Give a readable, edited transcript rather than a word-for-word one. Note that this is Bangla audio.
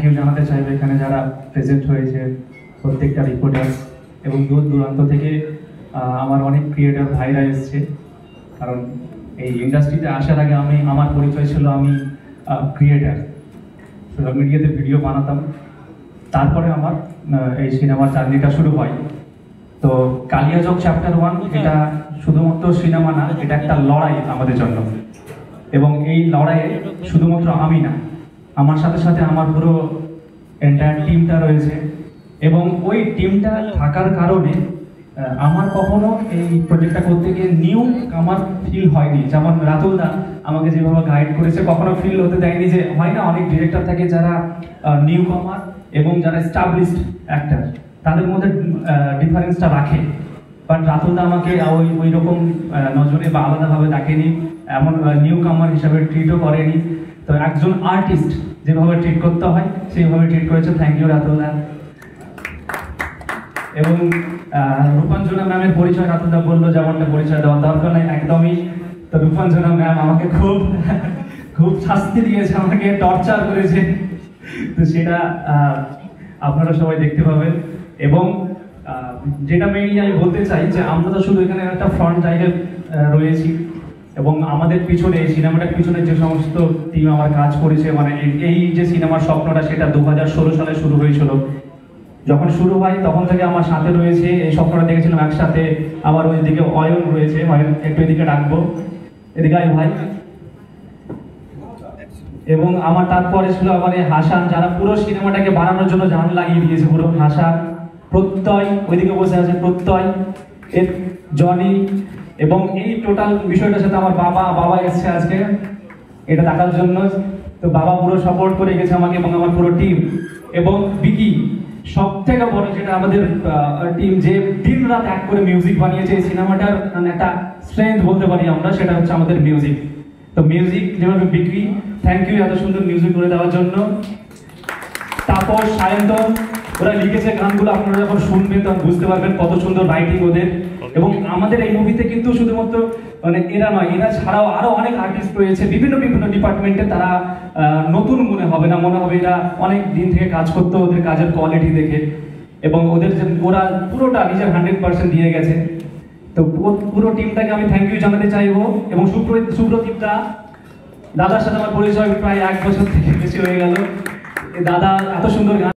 ইউ জানাতে চাইবো এখানে যারা প্রেজেন্ট হয়েছে প্রত্যেকটা রিপোর্টার এবং দূর দূরান্ত থেকে আমার অনেক ক্রিয়েটর ভাইরা এসছে। কারণ এই ইন্ডাস্ট্রিতে আসার আগে আমার পরিচয় ছিল আমি ক্রিয়েটার, সোশ্যাল মিডিয়াতে ভিডিও বানাতাম। তারপরে আমার এই সিনেমার জার্নিটা শুরু হয়। তো কালিয়াচক চ্যাপ্টার 1 এটা শুধুমাত্র সিনেমা না, এটা একটা লড়াই আমাদের জন্য। এবং এই লড়াইয়ে শুধুমাত্র আমি না, আমার সাথে সাথে আমার পুরো এন্টায়ার টিমটা রয়েছে। এবং ওই টিমটা থাকার কারণে আমার কখনো এই প্রজেক্টটা করতে গিয়ে নিউ আমার ফিল হয়নি। যেমন রাতুল দা আমাকে যেভাবে গাইড করেছে, কখনো ফিল হতে দেয়নি যে হয় না অনেক ডিরেক্টর থাকে যারা নিউ কামার এবং যারা এস্টাবলিশড অ্যাক্টর, তাদের মধ্যে ডিফারেন্সটা রাখে। বাট রাতুল দা আমাকে ওই রকম নজরে বা আলাদাভাবে দেখেনি, এমন নিউ কামার হিসাবে ট্রিটও করেনি। তো একজন আর্টিস্ট যেভাবে ট্রিট করতে হয় সেইভাবে ট্রিট করেছে। থ্যাংক ইউ রাতুল দা। এবং রূপাঞ্জনা ম্যামের পরিচয় রাতুল দা বললো যেমনটা পরিচয় দেওয়ার দরকার নাই, একদমই। তো রূপাঞ্জনা ম্যাম আমাকে খুব শাস্তি দিয়েছে, আমাকে টর্চার করেছে। তো সেটা আপনারা সবাই দেখতে পাবেন। এবং যেটা মেইনলি আমি বলতে চাই যে আমরা তো শুধু এখানে একটা ফ্রন্ট লাইনে রয়েছি এবং আমাদের পিছনে এই সিনেমাটার পিছনে যে সমস্ত টিম আমার কাজ করেছে, মানে এই যে সিনেমার স্বপ্নটা সেটা 2016 সালে শুরু হয়েছিল। যখন শুরু হয় তখন থেকে আমার সাথে রয়েছে, এই স্বপ্নটা দেখেছিলাম একসাথে। আবার ওইদিকে অয়ন রয়েছে, অয়ন একটু এদিকে ডাকবো, এদিকে আয় ভাই। এবং আমার তারপরে ছিল আমার হাসান, যারা পুরো সিনেমাটাকে বানানোর জন্য জান লাগিয়ে দিয়েছে। পুরো হাসান, প্রত্যয় ওইদিকে বসে আছে, প্রত্যয়, জনি। এবং এই টোটাল বিষয়টার সাথে আমার বাবা এসছে আজকে এটা দেখার জন্য। তো বাবা পুরো সাপোর্ট করে গেছে আমাকে এবং আমার পুরো টিম। এবং বিকি সব থেকে বড় যেটা আমাদের টিম যে দিন রাত এক করে মিউজিক বানিয়েছে এই সিনেমাটার একটা স্ট্রেংথ বলতে পারি আমরা, সেটা হচ্ছে আমাদের মিউজিক। তো মিউজিক যেভাবে বিক্রি, থ্যাংক ইউ এত সুন্দর মিউজিক করে দেওয়ার জন্য। তাপস, সায়ন্তন, ওরা লিখেছে গানগুলো, আপনারা যখন শুনবেন তখন বুঝতে পারবেন কত সুন্দর রাইটিং ওদের। এবং আমাদের এই মুভিতে কিন্তু শুধুমাত্র মানে এরা নয়, এরা ছাড়াও আরো অনেক আর্টিস্ট রয়েছে বিভিন্ন ডিপার্টমেন্টে। তারা নতুন মনে হবে না, মনে হবে এরা অনেক দিন থেকে কাজ করতো, ওদের কাজের কোয়ালিটি দেখে। এবং ওদের যে ওরা পুরোটা নিজের 100% দিয়ে গেছে। তো পুরো টিমটাকে আমি থ্যাংক ইউ জানাতে চাইবো। এবং সুব্রদীপ দাদার সাথে আমার পরিচয় প্রায় 1 বছর থেকে বেশি হয়ে গেল। দাদা এত সুন্দর গান